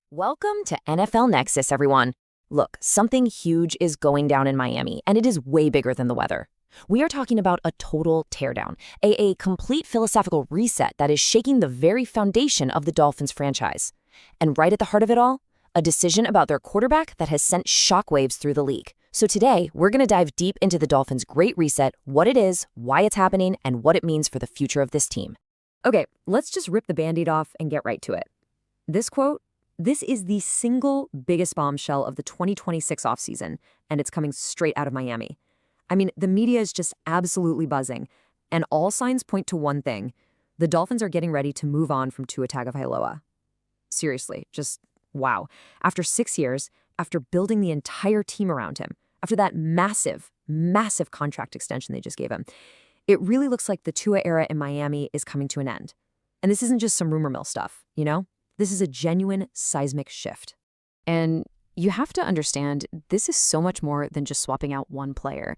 Welcome to NFL Nexus, everyone. Look, something huge is going down in Miami, and it is way bigger than the weather. We are talking about a total teardown, a complete philosophical reset that is shaking the very foundation of the Dolphins franchise. And right at the heart of it all, a decision about their quarterback that has sent shockwaves through the league. So today, we're going to dive deep into the Dolphins' great reset, what it is, why it's happening, and what it means for the future of this team. Okay, let's just rip the Band-Aid off and get right to it. This quote: "This is the single biggest bombshell of the 2026 offseason, and it's coming straight out of Miami." I mean, the media is just absolutely buzzing, and all signs point to one thing. The Dolphins are getting ready to move on from Tua Tagovailoa. Seriously, just wow. After 6 years, after building the entire team around him, after that massive, massive contract extension they just gave him, it really looks like the Tua era in Miami is coming to an end. And this isn't just some rumor mill stuff, you know? This is a genuine seismic shift. And you have to understand, this is so much more than just swapping out one player.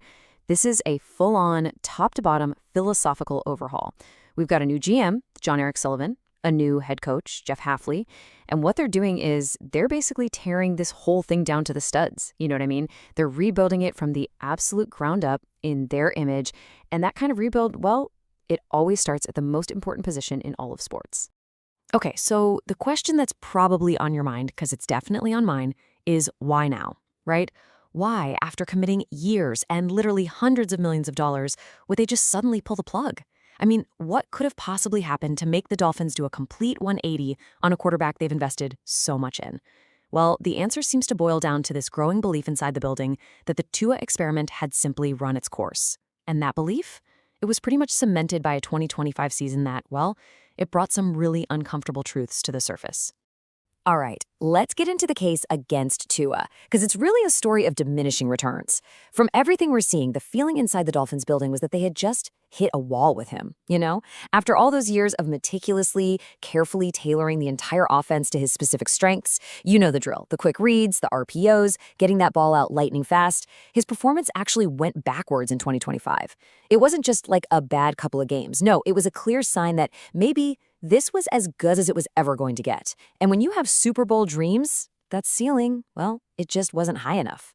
This is a full-on, top-to-bottom philosophical overhaul. We've got a new GM, John Eric Sullivan, a new head coach, Jeff Hafley, and what they're doing is they're basically tearing this whole thing down to the studs. You know what I mean? They're rebuilding it from the absolute ground up in their image, and that kind of rebuild, well, it always starts at the most important position in all of sports. Okay, so the question that's probably on your mind, because it's definitely on mine, is why now, right? Why, after committing years and literally hundreds of millions of dollars, would they just suddenly pull the plug? I mean, what could have possibly happened to make the Dolphins do a complete 180 on a quarterback they've invested so much in? Well, the answer seems to boil down to this growing belief inside the building that the Tua experiment had simply run its course. And that belief? It was pretty much cemented by a 2025 season that, well, it brought some really uncomfortable truths to the surface. All right, let's get into the case against Tua, because it's really a story of diminishing returns. From everything we're seeing, the feeling inside the Dolphins building was that they had just hit a wall with him, you know? After all those years of meticulously, carefully tailoring the entire offense to his specific strengths, you know the drill, the quick reads, the RPOs, getting that ball out lightning fast, his performance actually went backwards in 2025. It wasn't just like a bad couple of games. No, it was a clear sign that maybe this was as good as it was ever going to get. And when you have Super Bowl dreams, that ceiling, well, it just wasn't high enough.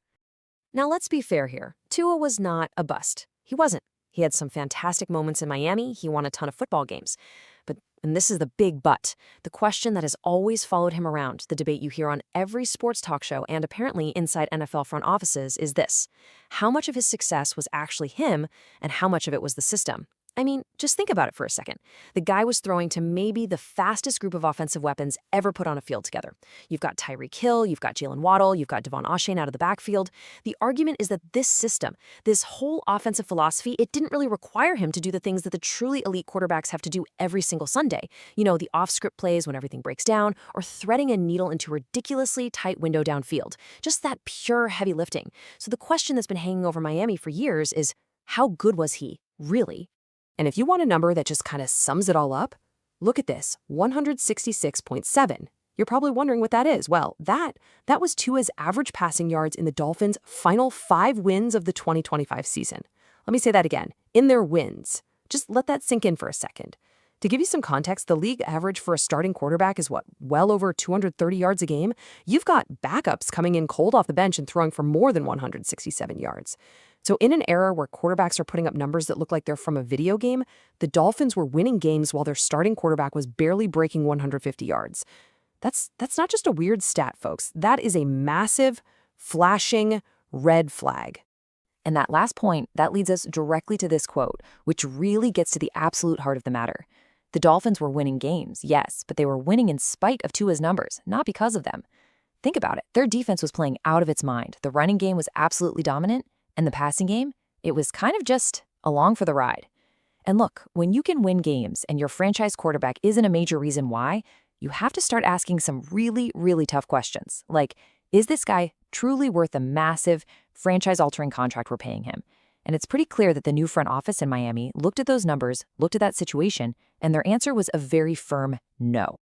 Now, let's be fair here. Tua was not a bust. He wasn't. He had some fantastic moments in Miami. He won a ton of football games. But, and this is the big but, the question that has always followed him around, the debate you hear on every sports talk show and apparently inside NFL front offices, is this: how much of his success was actually him and how much of it was the system? I mean, just think about it for a second. The guy was throwing to maybe the fastest group of offensive weapons ever put on a field together. You've got Tyreek Hill, you've got Jalen Waddle, you've got Devon Achane out of the backfield. The argument is that this system, this whole offensive philosophy, it didn't really require him to do the things that the truly elite quarterbacks have to do every single Sunday. You know, the off-script plays when everything breaks down, or threading a needle into a ridiculously tight window downfield. Just that pure heavy lifting. So the question that's been hanging over Miami for years is, how good was he, really? And if you want a number that just kind of sums it all up, look at this, 166.7. You're probably wondering what that is. Well, that was Tua's average passing yards in the Dolphins' final 5 wins of the 2025 season. Let me say that again, in their wins. Just let that sink in for a second. To give you some context, the league average for a starting quarterback is what, well over 230 yards a game? You've got backups coming in cold off the bench and throwing for more than 167 yards. So in an era where quarterbacks are putting up numbers that look like they're from a video game, the Dolphins were winning games while their starting quarterback was barely breaking 150 yards. That's not just a weird stat, folks. That is a massive, flashing red flag. And that last point, that leads us directly to this quote, which really gets to the absolute heart of the matter. The Dolphins were winning games, yes, but they were winning in spite of Tua's numbers, not because of them. Think about it. Their defense was playing out of its mind. The running game was absolutely dominant, and the passing game, it was kind of just along for the ride. And look, when you can win games and your franchise quarterback isn't a major reason why, you have to start asking some really, really tough questions. Like, is this guy truly worth the massive, franchise-altering contract we're paying him? And it's pretty clear that the new front office in Miami looked at those numbers, looked at that situation, and their answer was a very firm no.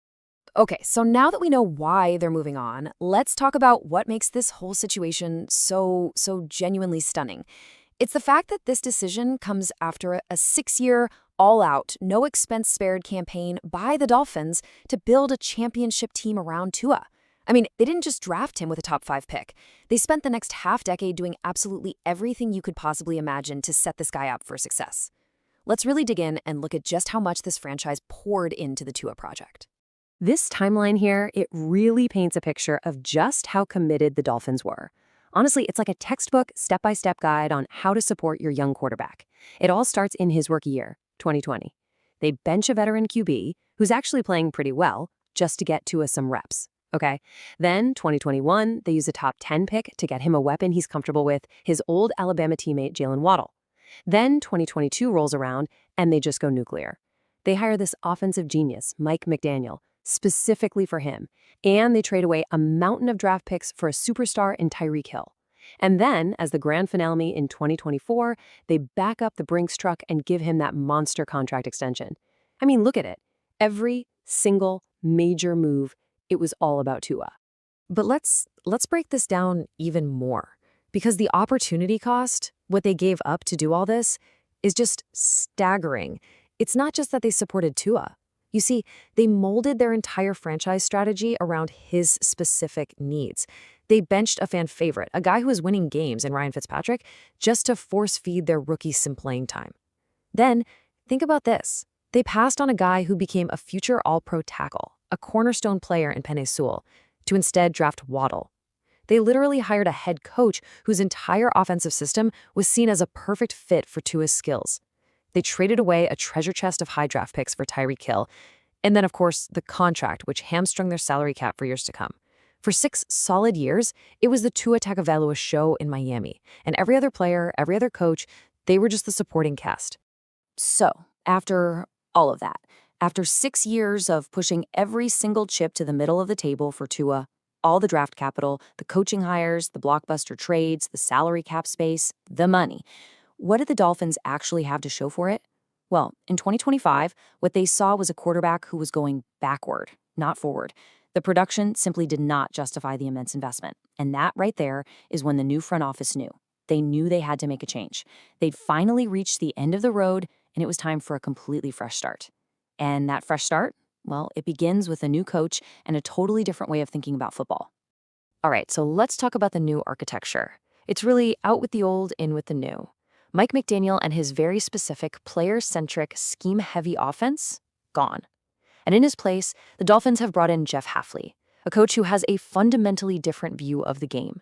Okay, so now that we know why they're moving on, let's talk about what makes this whole situation so genuinely stunning. It's the fact that this decision comes after a 6-year, all-out, no-expense-spared campaign by the Dolphins to build a championship team around Tua. I mean, they didn't just draft him with a top 5 pick. They spent the next half-decade doing absolutely everything you could possibly imagine to set this guy up for success. Let's really dig in and look at just how much this franchise poured into the Tua project. This timeline here, it really paints a picture of just how committed the Dolphins were. Honestly, it's like a textbook, step-by-step guide on how to support your young quarterback. It all starts in his rookie year, 2020. They bench a veteran QB, who's actually playing pretty well, just to get Tua some reps. Okay. Then, 2021, they use a top 10 pick to get him a weapon he's comfortable with, his old Alabama teammate Jalen Waddle. Then, 2022 rolls around, and they just go nuclear. They hire this offensive genius, Mike McDaniel, specifically for him, and they trade away a mountain of draft picks for a superstar in Tyreek Hill. And then, as the grand finale in 2024, they back up the Brinks truck and give him that monster contract extension. I mean, look at it. Every single major move, it was all about Tua. But let's break this down even more, because the opportunity cost, what they gave up to do all this, is just staggering. It's not just that they supported Tua. You see, they molded their entire franchise strategy around his specific needs. They benched a fan favorite, a guy who was winning games in Ryan Fitzpatrick, just to force-feed their rookie some playing time. Then, think about this. They passed on a guy who became a future All-Pro tackle, a cornerstone player in Penei Sewell, to instead draft Waddle. They literally hired a head coach whose entire offensive system was seen as a perfect fit for Tua's skills. They traded away a treasure chest of high draft picks for Tyreek Hill, and then, of course, the contract, which hamstrung their salary cap for years to come. For 6 solid years, it was the Tua Tagovailoa show in Miami, and every other player, every other coach, they were just the supporting cast. So, after all of that, after 6 years of pushing every single chip to the middle of the table for Tua, all the draft capital, the coaching hires, the blockbuster trades, the salary cap space, the money, what did the Dolphins actually have to show for it? Well, in 2025, what they saw was a quarterback who was going backward, not forward. The production simply did not justify the immense investment. And that right there is when the new front office knew. They knew they had to make a change. They'd finally reached the end of the road, and it was time for a completely fresh start. And that fresh start, well, it begins with a new coach and a totally different way of thinking about football. All right, so let's talk about the new architecture. It's really out with the old, in with the new. Mike McDaniel and his very specific player-centric, scheme-heavy offense, gone. And in his place, the Dolphins have brought in Jeff Hafley, a coach who has a fundamentally different view of the game.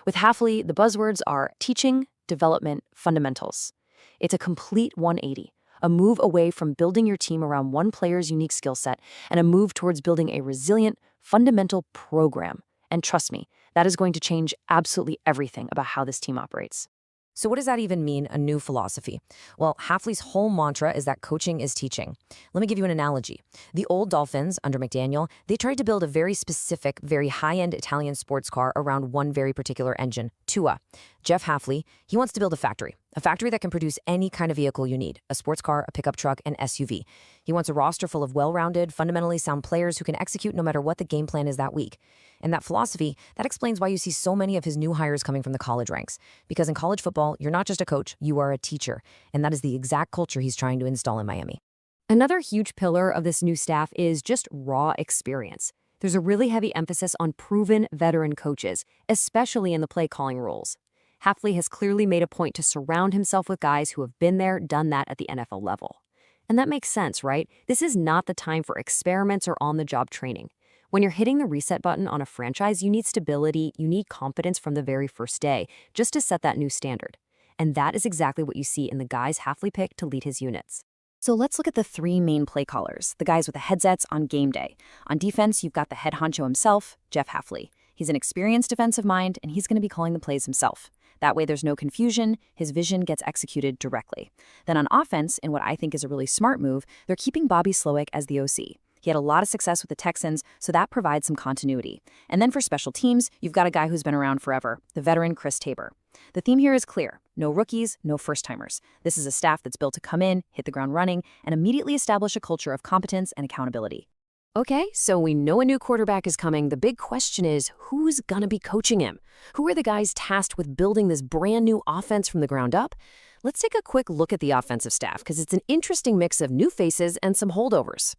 With Hafley, the buzzwords are teaching, development, fundamentals. It's a complete 180, a move away from building your team around one player's unique skill set and a move towards building a resilient, fundamental program. And trust me, that is going to change absolutely everything about how this team operates. So what does that even mean, a new philosophy? Well, Hafley's whole mantra is that coaching is teaching. Let me give you an analogy. The old Dolphins, under McDaniel, they tried to build a very specific, very high-end Italian sports car around one very particular engine, Tua. Jeff Hafley, he wants to build a factory that can produce any kind of vehicle you need, a sports car, a pickup truck, an SUV. He wants a roster full of well-rounded, fundamentally sound players who can execute no matter what the game plan is that week. And that philosophy, that explains why you see so many of his new hires coming from the college ranks. Because in college football, you're not just a coach, you are a teacher. And that is the exact culture he's trying to install in Miami. Another huge pillar of this new staff is just raw experience. There's a really heavy emphasis on proven veteran coaches, especially in the play calling roles. Hafley has clearly made a point to surround himself with guys who have been there, done that at the NFL level. And that makes sense, right? This is not the time for experiments or on-the-job training. When you're hitting the reset button on a franchise, you need stability, you need confidence from the very first day, just to set that new standard. And that is exactly what you see in the guys Hafley picked to lead his units. So let's look at the 3 main play callers, the guys with the headsets on game day. On defense, you've got the head honcho himself, Jeff Hafley. He's an experienced defensive mind, and he's going to be calling the plays himself. That way there's no confusion, his vision gets executed directly. Then on offense, in what I think is a really smart move, they're keeping Bobby Slowick as the OC. He had a lot of success with the Texans, so that provides some continuity. And then for special teams, you've got a guy who's been around forever, the veteran Chris Tabor. The theme here is clear. No rookies, no first-timers. This is a staff that's built to come in, hit the ground running, and immediately establish a culture of competence and accountability. Okay, so we know a new quarterback is coming. The big question is, who's gonna be coaching him? Who are the guys tasked with building this brand new offense from the ground up? Let's take a quick look at the offensive staff, because it's an interesting mix of new faces and some holdovers.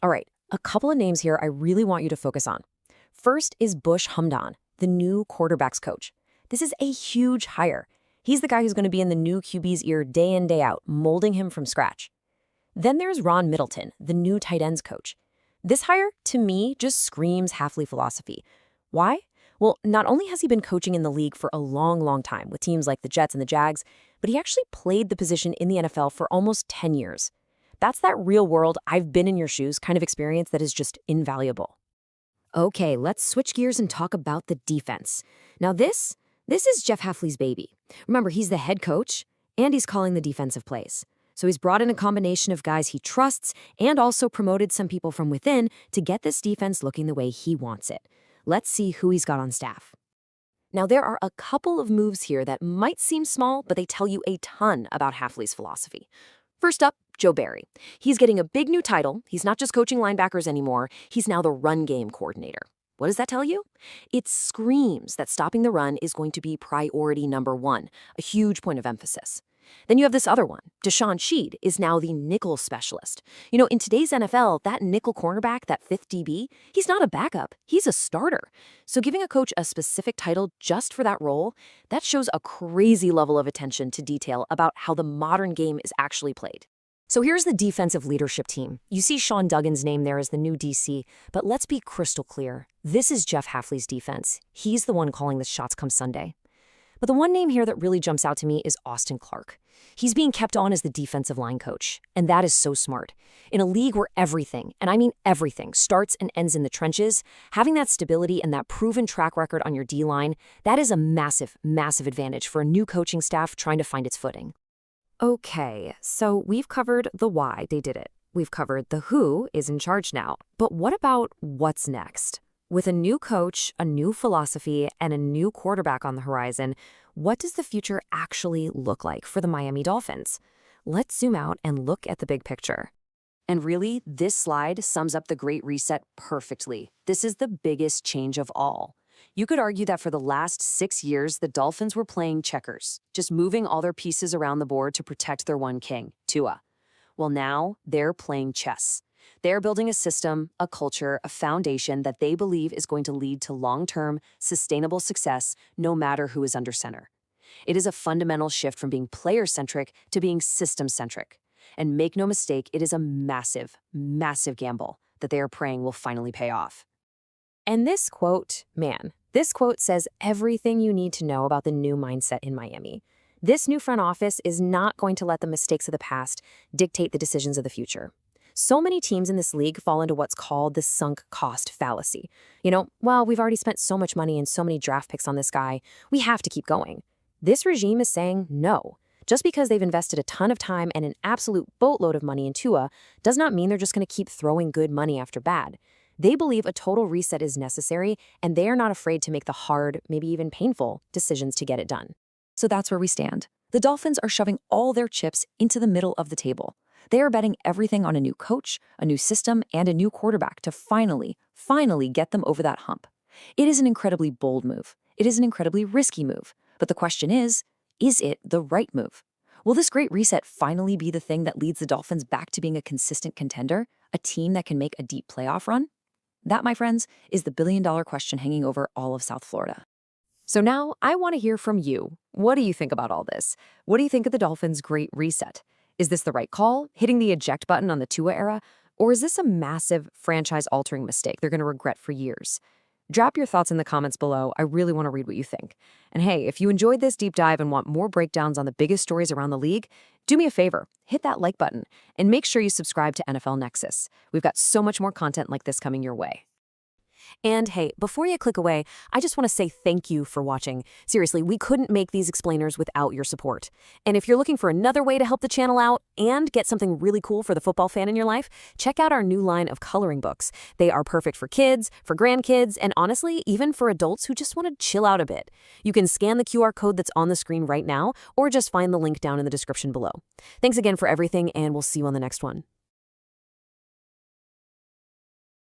All right, a couple of names here I really want you to focus on. First is Bush Hamdan, the new quarterbacks coach. This is a huge hire. He's the guy who's going to be in the new QB's ear day in, day out, molding him from scratch. Then there's Ron Middleton, the new tight ends coach. This hire, to me, just screams Hafley philosophy. Why? Well, not only has he been coaching in the league for a long, long time with teams like the Jets and the Jags, but he actually played the position in the NFL for almost 10 years. That's that real world, I've been in your shoes kind of experience that is just invaluable. Okay, let's switch gears and talk about the defense. Now this is Jeff Hafley's baby. Remember, he's the head coach, and he's calling the defensive plays. So he's brought in a combination of guys he trusts and also promoted some people from within to get this defense looking the way he wants it. Let's see who he's got on staff. Now, there are a couple of moves here that might seem small, but they tell you a ton about Hafley's philosophy. First up, Joe Barry. He's getting a big new title. He's not just coaching linebackers anymore. He's now the run game coordinator. What does that tell you? It screams that stopping the run is going to be priority number one, a huge point of emphasis. Then you have this other one. Deshaun Sheed is now the nickel specialist. You know, in today's NFL, that nickel cornerback, that fifth DB, he's not a backup. He's a starter. So giving a coach a specific title just for that role, that shows a crazy level of attention to detail about how the modern game is actually played. So here's the defensive leadership team. You see Sean Duggan's name there as the new DC, but let's be crystal clear. This is Jeff Hafley's defense. He's the one calling the shots come Sunday. But the one name here that really jumps out to me is Austin Clark. He's being kept on as the defensive line coach, and that is so smart. In a league where everything, and I mean everything, starts and ends in the trenches, having that stability and that proven track record on your D-line, that is a massive, massive advantage for a new coaching staff trying to find its footing. Okay, so we've covered the why they did it. We've covered the who is in charge now. But what about what's next? With a new coach, a new philosophy, and a new quarterback on the horizon, what does the future actually look like for the Miami Dolphins? Let's zoom out and look at the big picture. And really, this slide sums up the Great Reset perfectly. This is the biggest change of all. You could argue that for the last 6 years, the Dolphins were playing checkers, just moving all their pieces around the board to protect their one king, Tua. Well, now they're playing chess. They're building a system, a culture, a foundation that they believe is going to lead to long-term, sustainable success no matter who is under center. It is a fundamental shift from being player-centric to being system-centric. And make no mistake, it is a massive, massive gamble that they are praying will finally pay off. And this quote says everything you need to know about the new mindset in Miami. This new front office is not going to let the mistakes of the past dictate the decisions of the future. So many teams in this league fall into what's called the sunk cost fallacy. You know, well, we've already spent so much money and so many draft picks on this guy, we have to keep going. This regime is saying no. Just because they've invested a ton of time and an absolute boatload of money in Tua does not mean they're just going to keep throwing good money after bad. They believe a total reset is necessary, and they are not afraid to make the hard, maybe even painful, decisions to get it done. So that's where we stand. The Dolphins are shoving all their chips into the middle of the table. They are betting everything on a new coach, a new system, and a new quarterback to finally get them over that hump. It is an incredibly bold move. It is an incredibly risky move. But the question is it the right move? Will this great reset finally be the thing that leads the Dolphins back to being a consistent contender, a team that can make a deep playoff run? That, my friends, is the billion-dollar question hanging over all of South Florida. So now I want to hear from you. What do you think about all this? What do you think of the Dolphins' great reset? Is this the right call, hitting the eject button on the Tua era? Or is this a massive franchise-altering mistake they're going to regret for years? Drop your thoughts in the comments below. I really want to read what you think. And hey, if you enjoyed this deep dive and want more breakdowns on the biggest stories around the league, do me a favor, hit that like button and make sure you subscribe to NFL Nexus. We've got so much more content like this coming your way. And hey, before you click away, I just want to say thank you for watching. Seriously, we couldn't make these explainers without your support. And if you're looking for another way to help the channel out and get something really cool for the football fan in your life, check out our new line of coloring books. They are perfect for kids, for grandkids, and honestly, even for adults who just want to chill out a bit. You can scan the QR code that's on the screen right now, or just find the link down in the description below. Thanks again for everything, and we'll see you on the next one.